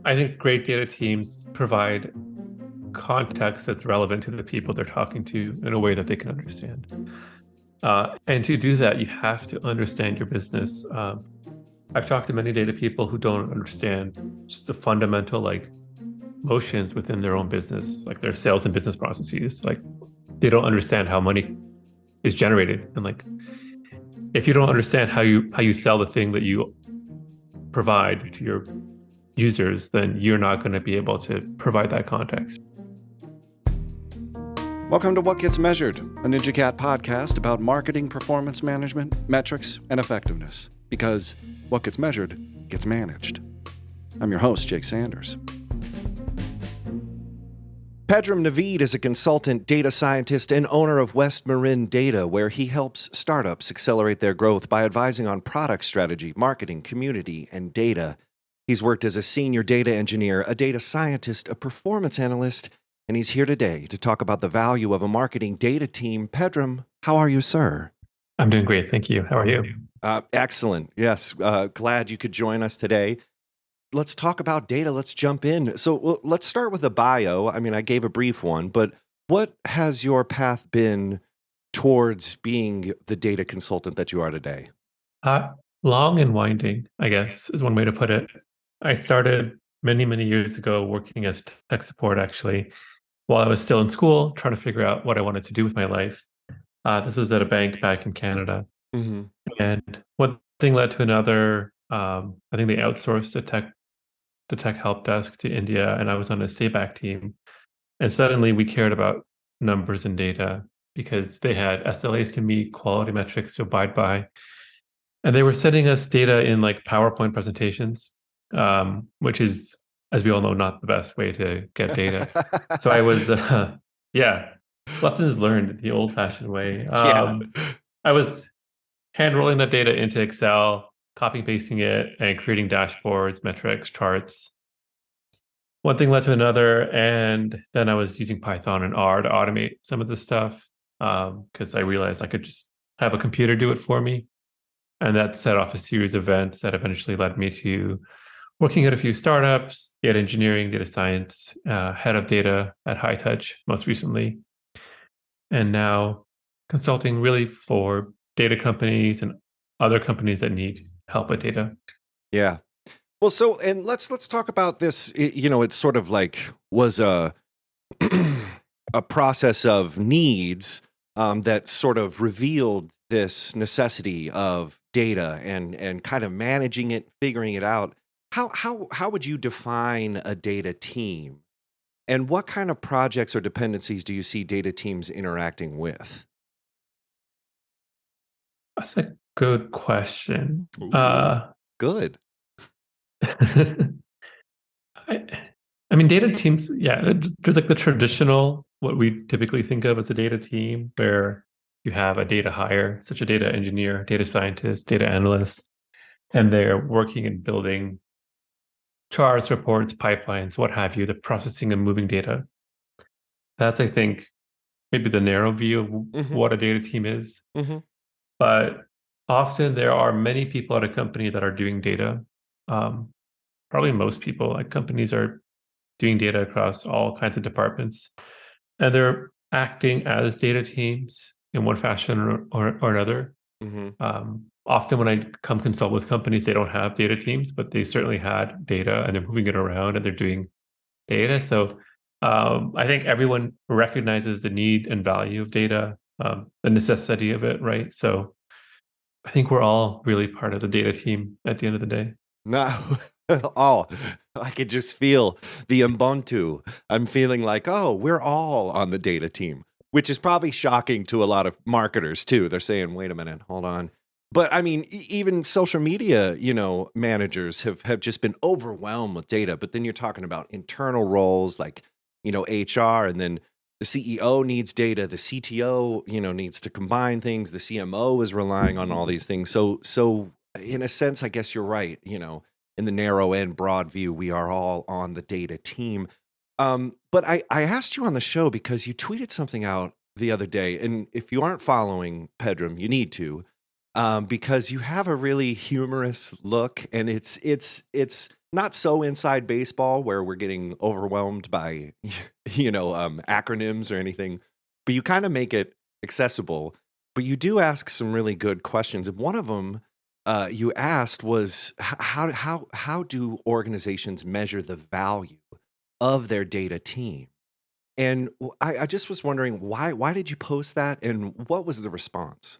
I think great data teams provide context that's relevant to the people they're talking to in a way that they can understand. And to do that, you have to understand your business. I've talked to many data people who don't understand just the fundamental motions within their own business, like their sales and business processes. Like they don't understand how money is generated, and if you don't understand how you sell the thing that you provide to your users, then you're not going to be able to provide that context. Welcome to What Gets Measured, a Ninja Cat podcast about marketing, performance management, metrics, and effectiveness. Because what gets measured gets managed. I'm your host, Jake Sanders. Pedram Navid is a consultant, data scientist, and owner of West Marin Data, where he helps startups accelerate their growth by advising on product strategy, marketing, community, and data. He's worked as a senior data engineer, a data scientist, a performance analyst, and he's here today to talk about the value of a marketing data team. Pedram, how are you, sir? I'm doing great. Thank you. How are you? Excellent. Yes. Glad you could join us today. Let's talk about data. Let's jump in. So let's start with a bio. I mean, I gave a brief one, but what has your path been towards being the data consultant that you are today? Long and winding, I guess, is one way to put it. I started many, many years ago working as tech support, actually, while I was still in school, trying to figure out what I wanted to do with my life. This was at a bank back in Canada. Mm-hmm. And one thing led to another. I think they outsourced the tech help desk to India, and I was on a stay back team. And suddenly we cared about numbers and data because they had SLAs can meet, quality metrics to abide by. And they were sending us data in PowerPoint presentations, which is, as we all know, not the best way to get data. So I was, yeah, lessons learned the old fashioned way. Yeah. I was hand rolling that data into Excel, copy pasting it, and creating dashboards, metrics, charts. One thing led to another, and then I was using Python and R to automate some of this stuff because I realized I could just have a computer do it for me. And that set off a series of events that eventually led me to working at a few startups, data engineering, data science, head of data at High Touch most recently, and now consulting really for data companies and other companies that need help with data. Yeah. Well, and let's talk about this. It's sort of was a a process of needs that sort of revealed this necessity of data and kind of managing it, figuring it out. How would you define a data team? And what kind of projects or dependencies do you see data teams interacting with? That's a good question. Ooh, good. I, I mean, data teams, yeah, there's the traditional, what we typically think of as a data team, where you have a data hire, such a data engineer, data scientist, data analyst, and they're working and building charts, reports, pipelines, what have you, the processing and moving data. That's, I think, maybe the narrow view of Mm-hmm. what a data team is. Mm-hmm. But often there are many people at a company that are doing data. Um, Probably most people at companies are doing data across all kinds of departments. And they're acting as data teams in one fashion or another. Mm-hmm. Often when I come consult with companies, they don't have data teams, but they certainly had data and they're moving it around and they're doing data. So I think everyone recognizes the need and value of data, the necessity of it, right? So I think we're all really part of the data team at the end of the day. No. Oh, I could just feel the Ubuntu. I'm feeling like, oh, we're all on the data team, which is probably shocking to a lot of marketers too. They're saying, wait a minute, hold on. But I mean, even social media, managers have just been overwhelmed with data. But then you're talking about internal roles like, HR, and then the CEO needs data. The CTO, needs to combine things. The CMO is relying on all these things. So in a sense, I guess you're right. In the narrow and broad view, we are all on the data team. But I asked you on the show because you tweeted something out the other day, and if you aren't following Pedram, you need to, because you have a really humorous look, and it's not so inside baseball where we're getting overwhelmed by acronyms or anything, but you kind of make it accessible. But you do ask some really good questions, and one of them you asked was how do organizations measure the value of their data team? And I just was wondering why did you post that, and what was the response?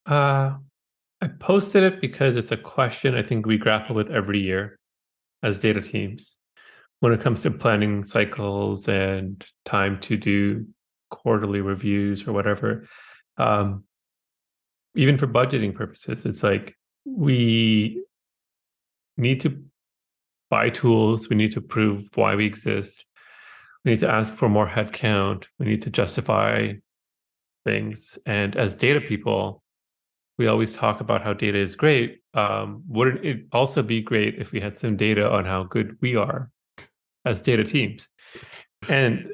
Uh, I posted it because it's a question I think we grapple with every year as data teams when it comes to planning cycles and time to do quarterly reviews or whatever. Um, Even for budgeting purposes, it's like we need to buy tools, we need to prove why we exist, we need to ask for more headcount, we need to justify things. And as data people, we always talk about how data is great. Wouldn't it also be great if we had some data on how good we are as data teams? And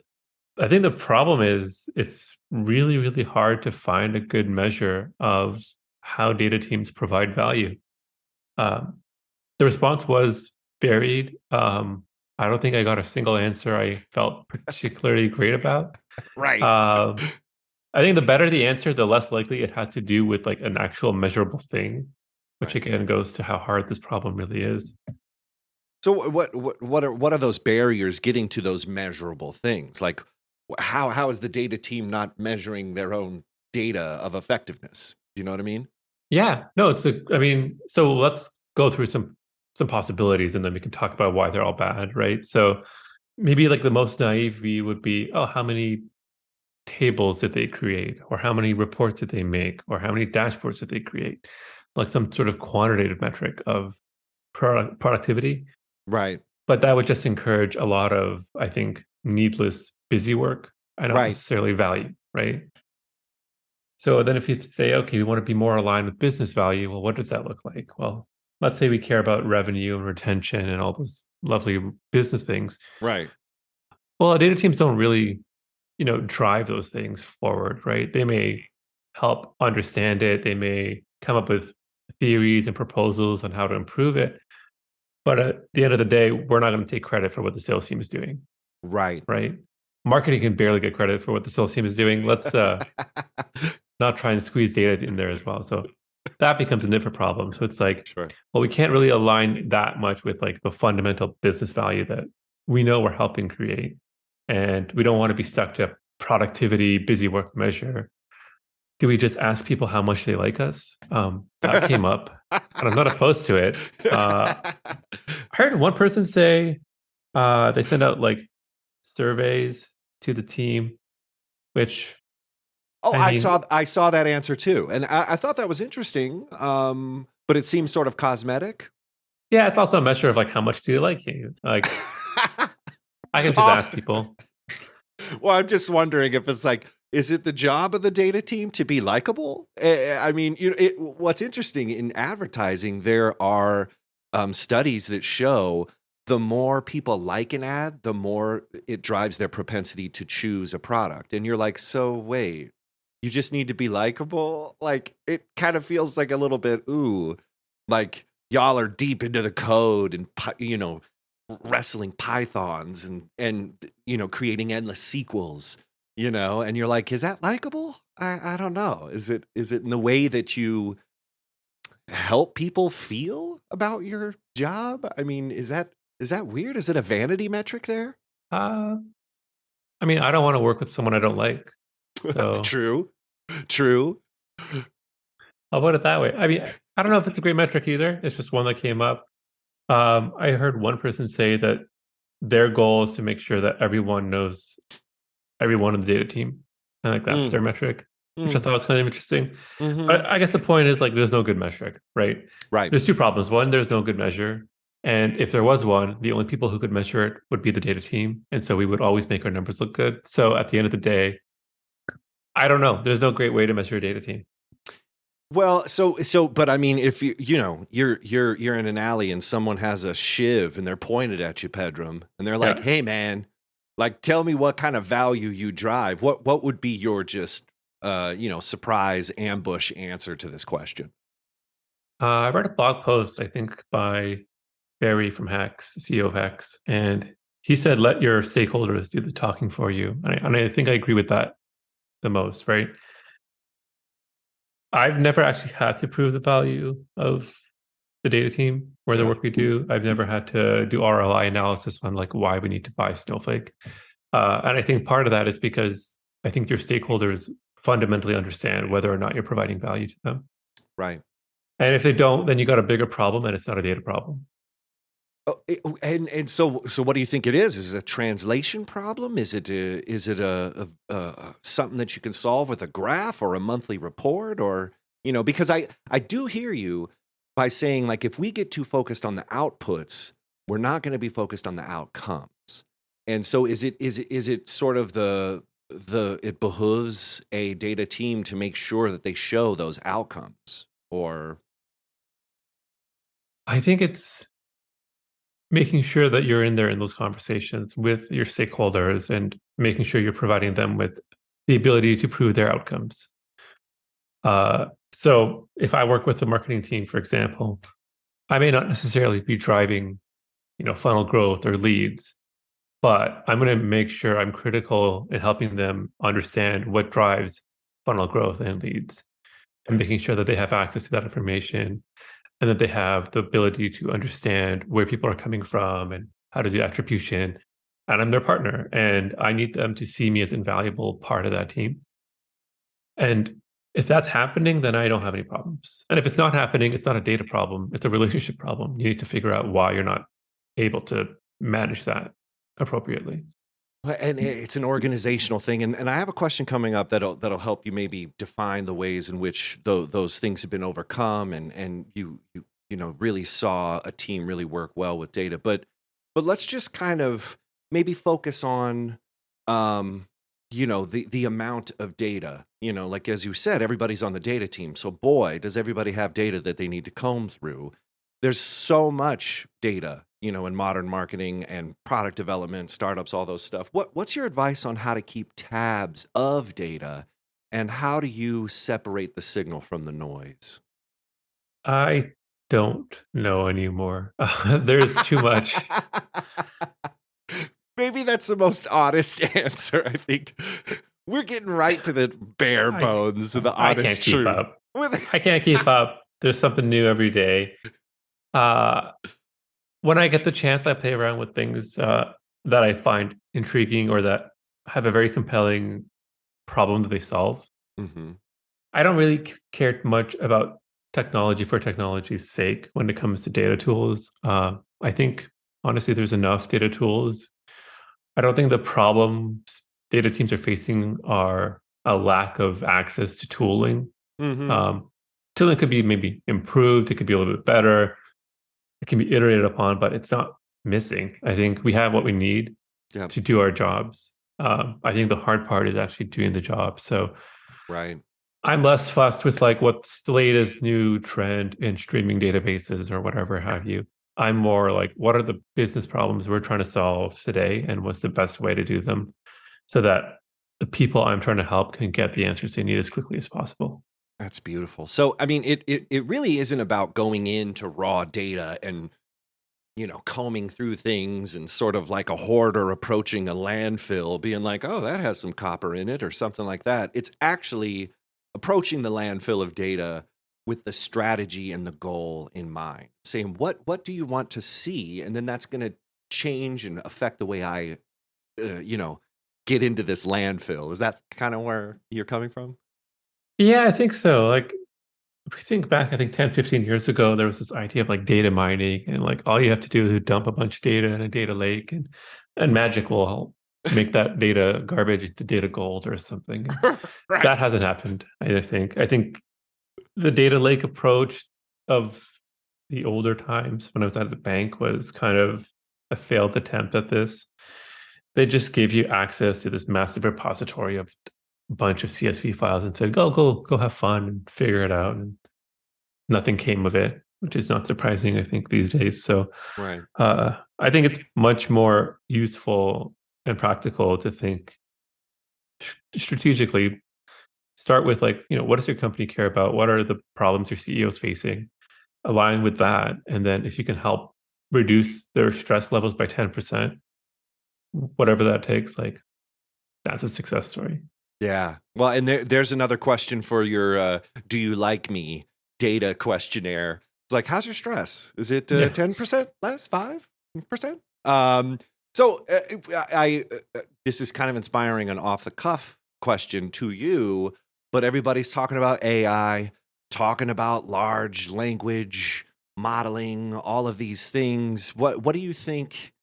I think the problem is it's really, really hard to find a good measure of how data teams provide value. Um, the response was varied. I don't think I got a single answer I felt particularly great about. Right. Um, I think the better the answer, the less likely it had to do with like an actual measurable thing, which Right. again goes to how hard this problem really is. So what are those barriers getting to those measurable things? Like how is the data team not measuring their own data of effectiveness? Do you know what I mean? Yeah, no, I mean, so let's go through some possibilities and then we can talk about why they're all bad, right? So maybe like the most naive view would be, oh, how many tables did they create? Or how many reports did they make? Or how many dashboards did they create? Like some sort of quantitative metric of productivity. Right. But that would just encourage a lot of, I think, needless busy work and not Right. necessarily value, right? So then if you say, okay, we want to be more aligned with business value, well, what does that look like? Well, let's say we care about revenue and retention and all those lovely business things. Right. Well, our data teams don't really, drive those things forward, right? They may help understand it. They may come up with theories and proposals on how to improve it. But at the end of the day, we're not going to take credit for what the sales team is doing, Right. right? Marketing can barely get credit for what the sales team is doing. Let's not try and squeeze data in there as well. So that becomes a different problem. So it's like, Sure. well, we can't really align that much with like the fundamental business value that we know we're helping create. And we don't want to be stuck to productivity, busy work measure. Do we just ask people how much they like us? That came up, and I'm not opposed to it. I heard one person say they send out like surveys to the team, which Oh, I mean, I saw that answer too, and I thought that was interesting. But it seems sort of cosmetic. yeah, it's also a measure of like how much do you like you. Like I can just Oh, ask people. well, I'm just wondering if it's like, is it the job of the data team to be likable? I mean, what's interesting in advertising, there are studies that show the more people like an ad, the more it drives their propensity to choose a product. And you're like, so wait, you just need to be likable? Like, it kind of feels like a little bit, ooh, like y'all are deep into the code and, wrestling pythons and creating endless sequels, and you're like, is that likable? I don't know. Is it in the way that you help people feel about your job? I mean, is that weird? Is it a vanity metric there? Uh, I mean, I don't want to work with someone I don't like, so True. True. I'll put it that way. I mean, I don't know if it's a great metric either. It's just one that came up. I heard one person say that their goal is to make sure that everyone knows everyone in the data team. And like that's Mm, their metric, which I mm, thought was kind of interesting. But mhm. I guess the point is like there's no good metric, right? Right. There's two problems. One, there's no good measure. And if there was one, the only people who could measure it would be the data team. And so we would always make our numbers look good. So at the end of the day, I don't know. There's no great way to measure a data team. Well, but I mean, if you're in an alley and someone has a shiv and they're pointed at you, Pedram, and they're like, Yeah. "Hey, man, like, tell me what kind of value you drive." What would be your just surprise ambush answer to this question? I read a blog post, I think by Barry from Hex, CEO of Hex, and he said, "Let your stakeholders do the talking for you." And I think I agree with that the most. Right? I've never actually had to prove the value of the data team or the Yeah. work we do. I've never had to do ROI analysis on like why we need to buy Snowflake. And I think part of that is because I think your stakeholders fundamentally understand whether or not you're providing value to them. Right. And if they don't, then you got a bigger problem and it's not a data problem. Oh, and so what do you think it is? Is it a translation problem? Is it a something that you can solve with a graph or a monthly report, or because I do hear you by saying, like, if we get too focused on the outputs, we're not going to be focused on the outcomes. And so is it sort of the it behooves a data team to make sure that they show those outcomes, or I think it's making sure that you're in there in those conversations with your stakeholders and making sure you're providing them with the ability to prove their outcomes. So if I work with the marketing team, for example, I may not necessarily be driving, funnel growth or leads, but I'm going to make sure I'm critical in helping them understand what drives funnel growth and leads, and making sure that they have access to that information and that they have the ability to understand where people are coming from and how to do attribution. And I'm their partner, and I need them to see me as an invaluable part of that team. And if that's happening, then I don't have any problems. And if it's not happening, it's not a data problem, it's a relationship problem. You need to figure out why you're not able to manage that appropriately. And it's an organizational thing, and I have a question coming up that'll help you maybe define the ways in which those things have been overcome, and you really saw a team really work well with data. But let's just kind of maybe focus on the amount of data. Like, as you said, everybody's on the data team, so boy, does everybody have data that they need to comb through. There's so much data, in modern marketing and product development, startups, all those stuff. What's your advice on how to keep tabs of data, and how do you separate the signal from the noise? I don't know anymore. There's too much. Maybe that's the most honest answer. I think we're getting right to the bare I bones of the I can't honest keep truth. up. I can't keep up. There's something new every day. Uh, when I get the chance, I play around with things that I find intriguing or that have a very compelling problem that they solve. Hmm. I don't really care much about technology for technology's sake when it comes to data tools. I think honestly, there's enough data tools. I don't think the problems data teams are facing are a lack of access to tooling. Hmm. Um, Tooling could be maybe improved. It could be a little bit better. It can be iterated upon, but it's not missing. I think we have what we need Yeah. to do our jobs. I think the hard part is actually doing the job. So Right. I'm less fussed with like what's the latest new trend in streaming databases or whatever have you. I'm more like, what are the business problems we're trying to solve today, and what's the best way to do them so that the people I'm trying to help can get the answers they need as quickly as possible. That's beautiful. So, I mean, it really isn't about going into raw data and combing through things and sort of like a hoarder approaching a landfill, being like, oh, that has some copper in it or something like that. It's actually approaching the landfill of data with the strategy and the goal in mind, saying, what do you want to see? And then that's going to change and affect the way I, uh, you know, get into this landfill. Is that kind of where you're coming from? Yeah, I think so. Like if we think back, I think 10, 15 years ago, there was this idea of like data mining, and like all you have to do is dump a bunch of data in a data lake, and magic will help make that data garbage into data gold or something. And Right. that hasn't happened, I think. I think the data lake approach of the older times when I was at the bank was kind of a failed attempt at this. They just gave you access to this massive repository of a bunch of CSV files and said, go have fun and figure it out. And nothing came of it, which is not surprising, I think, these days. So Right. I think it's much more useful and practical to think strategically. Start with like, what does your company care about? What are the problems your CEO is facing? Align with that. And then if you can help reduce their stress levels by 10%, whatever that takes, like that's a success story. Yeah. Well, and there's another question for your do you like me data questionnaire. It's like, how's your stress? Is it Yeah. 10% less, 5%? So this is kind of inspiring an off the cuff question to you, but everybody's talking about AI, talking about large language modeling, all of these things. What do you think?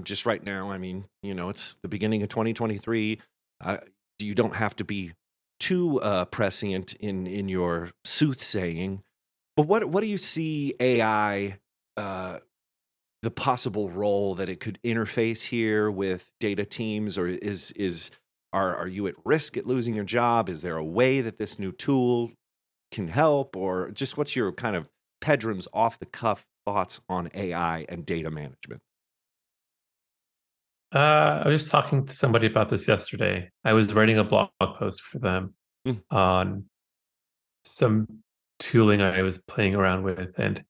Just right now, I mean, it's the beginning of 2023. You don't have to be too prescient in your soothsaying, but what do you see AI, uh, the possible role that it could interface here with data teams, or are you at risk at losing your job? Is there a way that this new tool can help, or just what's your kind of Pedram's off the cuff thoughts on AI and data management? I was just talking to somebody about this yesterday. I was writing a blog post for them Mm, on some tooling I was playing around with. And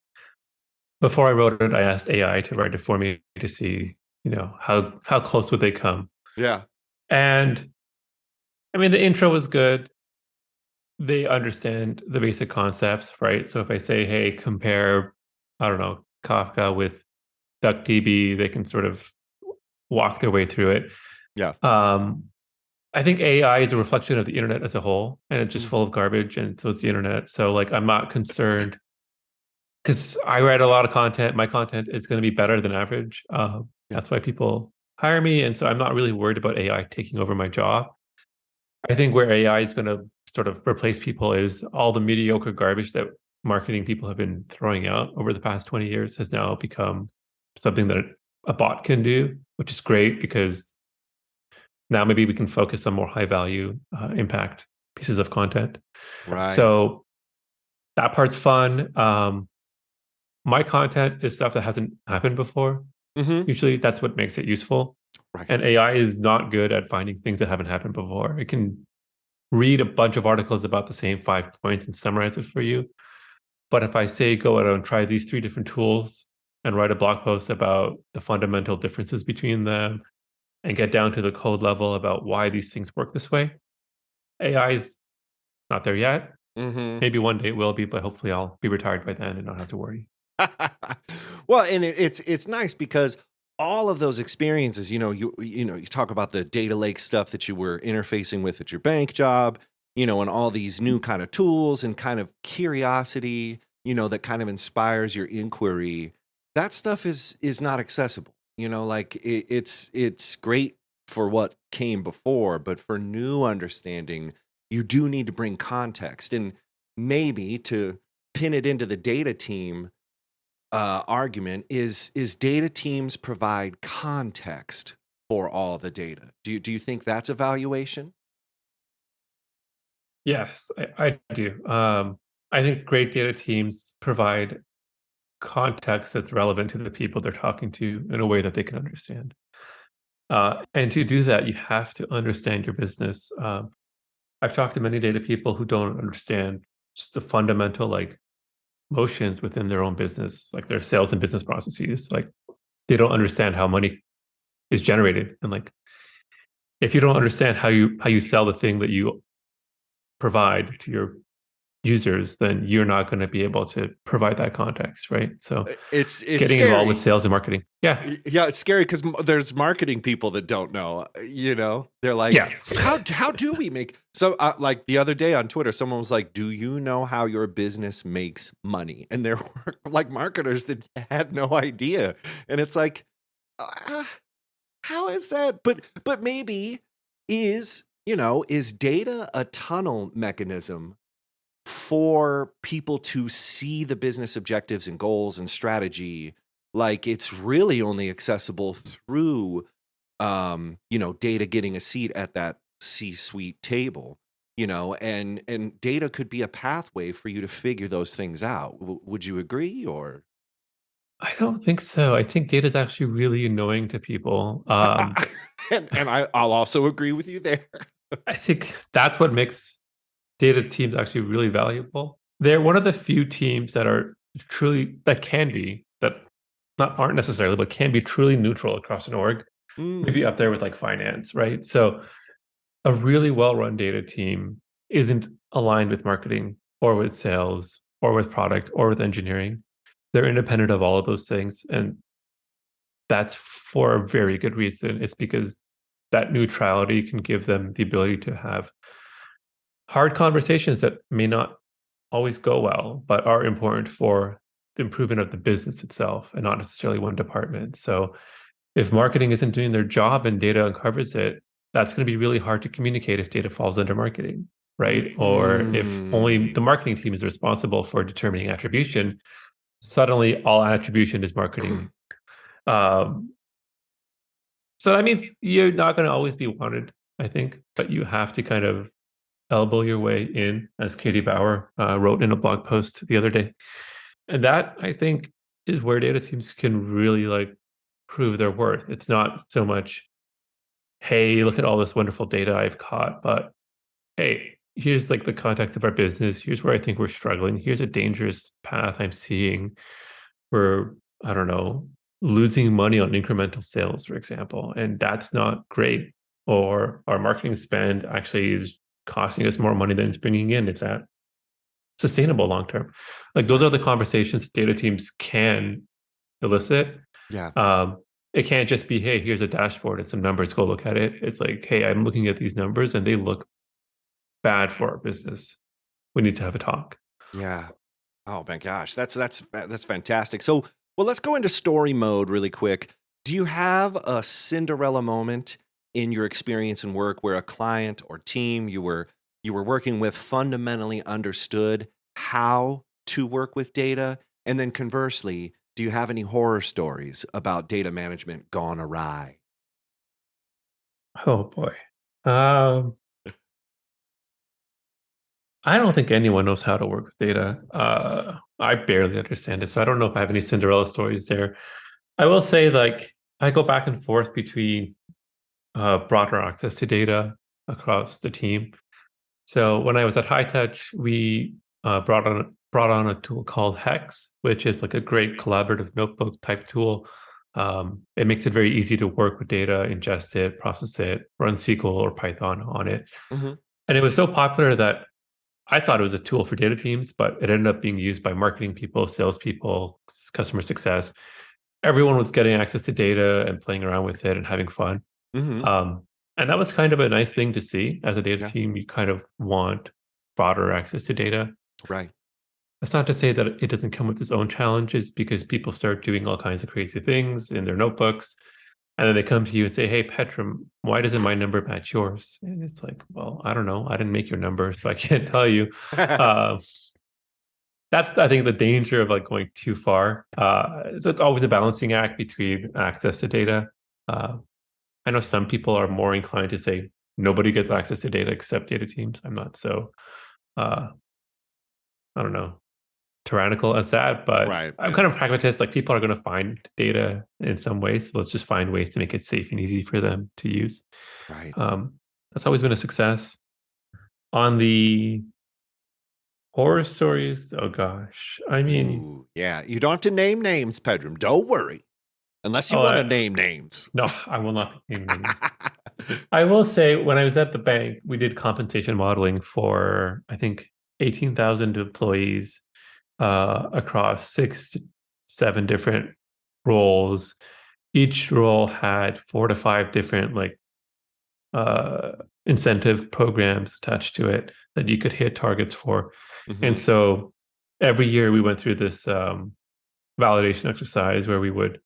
before I wrote it, I asked AI to write it for me to see, how close would they come. yeah. And I mean, the intro was good. They understand the basic concepts, right? So if I say, hey, compare, I don't know, Kafka with DuckDB, they can sort of walk their way through it. Yeah. Um, I think AI is a reflection of the internet as a whole, and it's just Mm, full of garbage, and so it's the internet. So like, I'm not concerned because I write a lot of content. My content is going to be better than average. yeah. That's why people hire me, and so I'm not really worried about AI taking over my job. I think where AI is going to sort of replace people is all the mediocre garbage that marketing people have been throwing out over the past 20 years has now become something that a bot can do, which is great because now maybe we can focus on more high value impact pieces of content. Right. So that part's fun. My content is stuff that hasn't happened before. Hmm. Usually that's what makes it useful. Right. And AI is not good at finding things that haven't happened before. It can read a bunch of articles about the same 5 points and summarize it for you. But if I say go out and try these three different tools and write a blog post about the fundamental differences between them and get down to the code level about why these things work this way, AI is not there yet. Hmm. Maybe one day it will be, but hopefully I'll be retired by then and not have to worry. Well, and it's nice because all of those experiences, you talk about the data lake stuff that you were interfacing with at your bank job, and all these new kind of tools and kind of curiosity, that kind of inspires your inquiry. That stuff is not accessible. Like it's great for what came before, but for new understanding, you do need to bring context and maybe to pin it into the data team argument is data teams provide context for all the data. Do you think that's a valuation? Yes, I do. I think great data teams provide context that's relevant to the people they're talking to in a way that they can understand. And to do that, you have to understand your business. I've talked to many data people who don't understand just the fundamental like motions within their own business, like their sales and business processes. Like they don't understand how money is generated, and like if you don't understand how you sell the thing that you provide to your users, then you're not going to be able to provide that context, right? So It's getting involved with scary. sales and marketing. Yeah. Yeah, it's scary because there's marketing people that don't know. They're like, Yeah. how do we make so? Like the other day on Twitter, someone was like, "Do you know how your business makes money?" And there were like marketers that had no idea, and it's like, uh, how is that? But maybe is data a tunnel mechanism for people to see the business objectives and goals and strategy, like it's really only accessible through data getting a seat at that C-suite table, and data could be a pathway for you to figure those things out. Would you agree, or I don't think so. I think data is actually really annoying to people. I'll also agree with you there. I think that's what makes data teams actually really valuable. They're one of the few teams that are truly that can be that not aren't necessarily, but can be truly neutral across an org, maybe up there with like finance, right? So a really well-run data team isn't aligned with marketing or with sales or with product or with engineering. They're independent of all of those things. And that's for a very good reason. It's because that neutrality can give them the ability to have hard conversations that may not always go well, but are important for the improvement of the business itself and not necessarily one department. So if marketing isn't doing their job and data uncovers it, that's going to be really hard to communicate if data falls under marketing, right? Or if only the marketing team is responsible for determining attribution, suddenly all attribution is marketing. Um, so that means you're not going to always be wanted, I think, but you have to kind of elbow your way in, as Katie Bauer wrote in a blog post the other day. And that, I think, is where data teams can really like prove their worth. It's not so much, hey, look at all this wonderful data I've caught, but hey, here's like the context of our business. Here's where I think we're struggling. Here's a dangerous path I'm seeing. We're, I don't know, losing money on incremental sales, for example, and that's not great. Or our marketing spend actually is costing us more money than it's bringing in. It's at sustainable long term. Like those are the conversations data teams can elicit. Yeah. It can't just be, hey, here's a dashboard and some numbers, go look at it. It's like, hey, I'm looking at these numbers and they look bad for our business. We need to have a talk. Yeah. Oh my gosh, that's fantastic. So, well, let's go into story mode really quick. Do you have a Cinderella moment in your experience and work where a client or team you were working with fundamentally understood how to work with data? And then conversely, do you have any horror stories about data management gone awry? Oh boy. Um, I don't think anyone knows how to work with data. I barely understand it. So I don't know if I have any Cinderella stories there. I will say, like, I go back and forth between broader access to data across the team. So when I was at High Touch, we brought on a tool called Hex, which is like a great collaborative notebook type tool. It makes it very easy to work with data, ingest it, process it, run SQL or Python on it. Hmm. And it was so popular that I thought it was a tool for data teams, but it ended up being used by marketing people, salespeople, customer success. Everyone was getting access to data and playing around with it and having fun. Hmm. Um, and that was kind of a nice thing to see as a data Yeah. team. You kind of want broader access to data. Right. That's not to say that it doesn't come with its own challenges because people start doing all kinds of crazy things in their notebooks. And then they come to you and say, hey, Pedram, why doesn't my number match yours? And it's like, well, I don't know. I didn't make your number, so I can't tell you. Uh, that's, I think, the danger of like going too far. So it's always a balancing act between access to data. Uh, I know some people are more inclined to say nobody gets access to data except data teams. I'm not so, uh, I don't know, tyrannical as that, but Right. I'm Yeah. kind of pragmatist. Like people are going to find data in some ways. So let's just find ways to make it safe and easy for them to use. Right. That's always been a success. On the horror stories, oh gosh, I mean, Ooh, yeah. You don't have to name names, Pedram. Don't worry. Unless you oh, want to name names. no, I will not name names. I will say when I was at the bank, we did compensation modeling for, I think, 18,000 employees across 6 to 7 different roles. Each role had 4 to 5 different like uh, incentive programs attached to it that you could hit targets for. And Hmm. so every year we went through this validation exercise where we would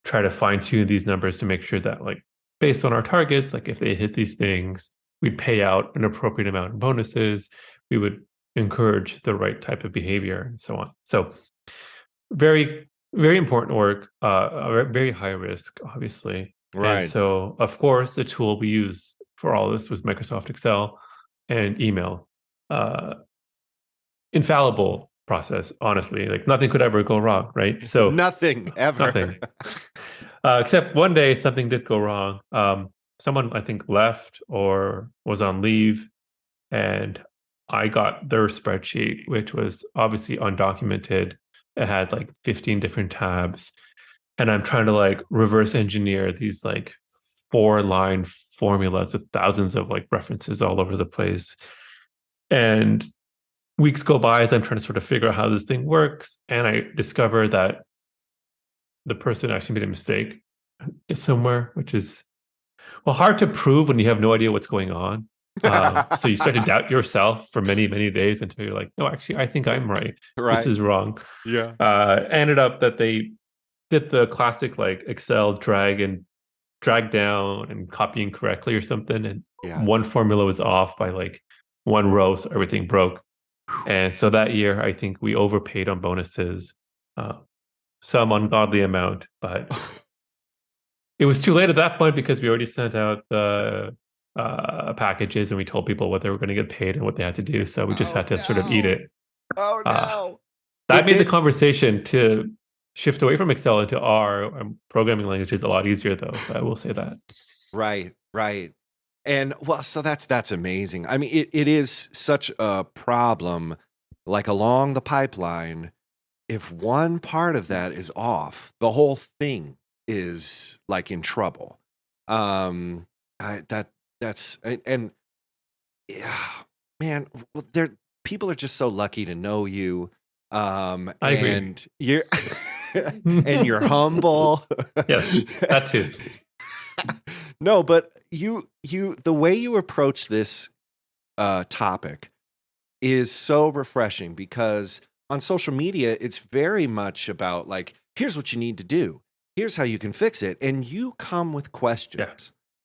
try to fine tune these numbers to make sure that, like, based on our targets, like if they hit these things, we'd pay out an appropriate amount in bonuses. We would encourage the right type of behavior and so on. So very, very important work, very high risk, obviously. And Right. so, of course, the tool we used for all this was Microsoft Excel and email. Uh, Infallible process, honestly. Like nothing could ever go wrong, right? So Nothing ever. nothing. Except one day something did go wrong. Someone I think left or was on leave, and I got their spreadsheet, which was obviously undocumented. It had like 15 different tabs. and I'm trying to like reverse engineer these like 4-line formulas with thousands of like references all over the place. And weeks go by as I'm trying to sort of figure out how this thing works. And I discover that the person actually made a mistake somewhere, which is, well, hard to prove when you have no idea what's going on. So you start to doubt yourself for many, many days until you're like, no, actually, I think I'm right. This Right. is wrong. Yeah. Ended up that they did the classic like Excel drag down and copy incorrectly or something. And Yeah. one formula was off by like one row, so everything broke. And so that year, I think we overpaid on bonuses, some ungodly amount, but it was too late at that point because we already sent out the packages and we told people what they were going to get paid and what they had to do. So we just had to sort of eat it. Oh no. That made the conversation to shift away from Excel into R programming languages a lot easier, though. So I will say that. Right, right. And well, so that's amazing. I mean, it is such a problem, like along the pipeline. If one part of that is off, the whole thing is like in trouble. That's and yeah, man, well, people are just so lucky to know you. I agree. And you're and you're humble. Yes, that too. No, but the way you approach this topic is so refreshing because on social media, it's very much about like, here's what you need to do. Here's how you can fix it. And you come with questions. Yeah.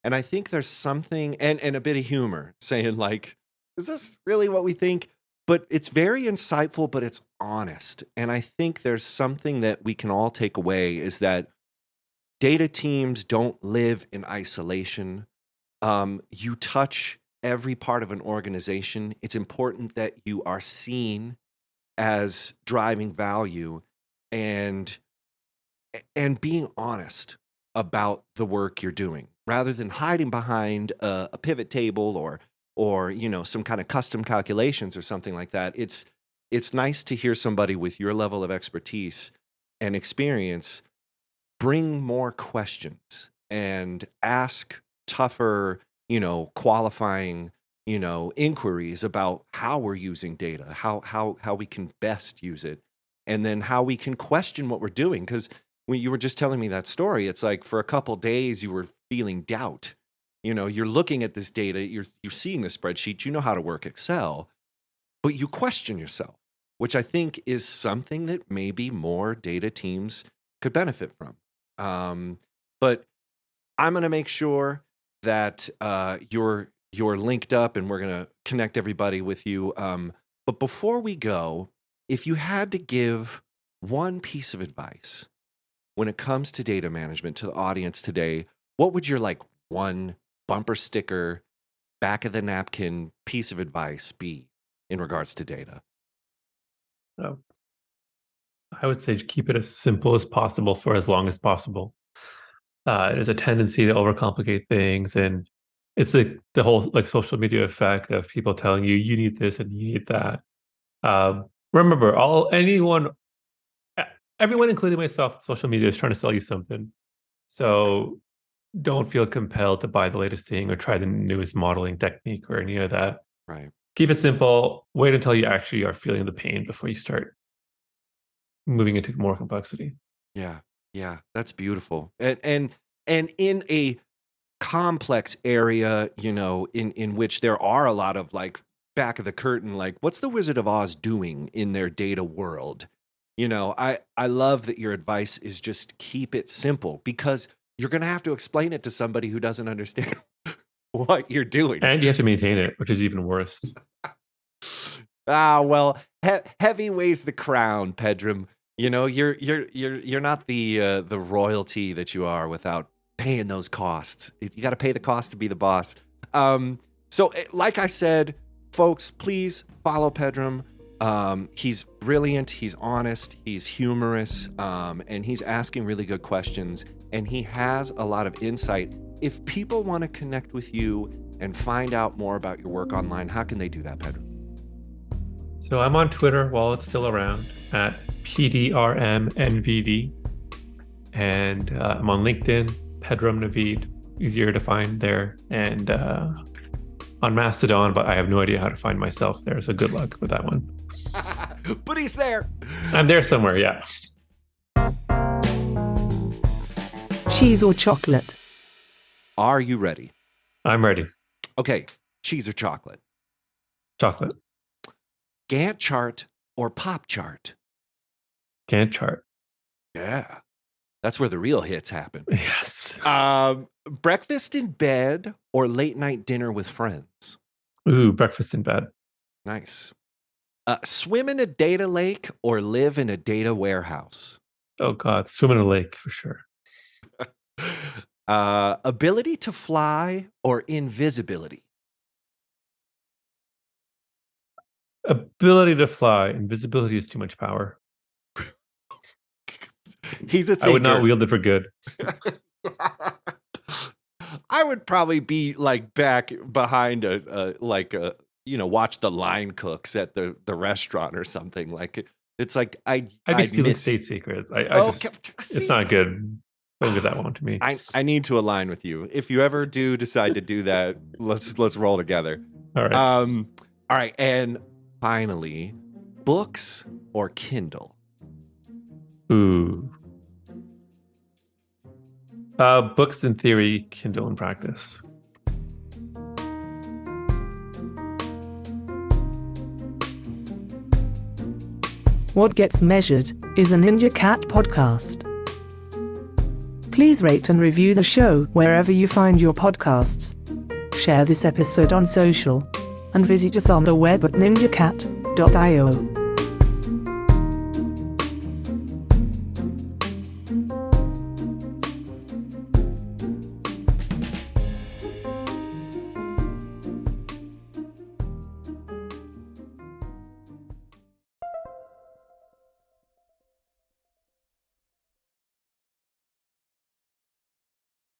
And I think there's something and a bit of humor saying like, is this really what we think? But it's very insightful, but it's honest. And I think there's something that we can all take away is that data teams don't live in isolation. You touch every part of an organization. It's important that you are seen as driving value and being honest about the work you're doing rather than hiding behind a pivot table or some kind of custom calculations or something like that. It's nice to hear somebody with your level of expertise and experience bring more questions and ask tougher, qualifying, inquiries about how we're using data, how we can best use it, and then how we can question what we're doing. Because when you were just telling me that story, it's like for a couple days you were feeling doubt. You're looking at this data, you're seeing the spreadsheet, you know how to work Excel, but you question yourself, which I think is something that maybe more data teams could benefit from. But I'm going to make sure that you're linked up and we're going to connect everybody with you. But before we go, if you had to give one piece of advice when it comes to data management to the audience today, what would your like one bumper sticker, back of the napkin piece of advice be in regards to data? So I would say keep it as simple as possible for as long as possible. There's a tendency to overcomplicate things, and it's like the whole like social media effect of people telling you you need this and you need that. Remember, everyone, including myself, social media is trying to sell you something. So don't feel compelled to buy the latest thing or try the newest modeling technique or any of that. Right. Keep it simple. Wait until you actually are feeling the pain before you start moving into more complexity. Yeah. Yeah. That's beautiful. And in a complex area, in which there are a lot of like back of the curtain, like what's the Wizard of Oz doing in their data world? I love that your advice is just keep it simple because you're going to have to explain it to somebody who doesn't understand what you're doing. And you have to maintain it, which is even worse. Well, heavy weighs the crown, Pedram. You're not the royalty that you are without paying those costs. You got to pay the cost to be the boss. So like I said, folks, please follow Pedram. He's brilliant, he's honest, he's humorous, and he's asking really good questions, and he has a lot of insight. If people want to connect with you and find out more about your work online, how can they do that, Pedram? So I'm on Twitter while it's still around at PDRMNVD. And I'm on LinkedIn, Pedram Navid, easier to find there. And on Mastodon, but I have no idea how to find myself there. So good luck with that one. But he's there. I'm there somewhere, yeah. Cheese or chocolate? Are you ready? I'm ready. Okay, cheese or chocolate? Chocolate. Gantt chart or pop chart? Gantt chart. Yeah, that's where the real hits happen. Yes. Breakfast in bed or late night dinner with friends? Ooh, breakfast in bed. Nice. Swim in a data lake or live in a data warehouse? Oh God, swim in a lake for sure. Ability to fly or invisibility? Ability to fly. Invisibility is too much power. He's a thinker. I would not wield it for good. I would probably be like back behind watch the line cooks at the restaurant or something. Like it's like I'd be stealing state secrets. It's not good. Don't give that one to me. I need to align with you. If you ever do decide to do that, let's roll together. All right. All right, and finally, books or Kindle? Ooh. Books in theory, Kindle in practice. What Gets Measured is a Ninja Cat podcast. Please rate and review the show wherever you find your podcasts. Share this episode on social and visit us on the web at ninjacat.io.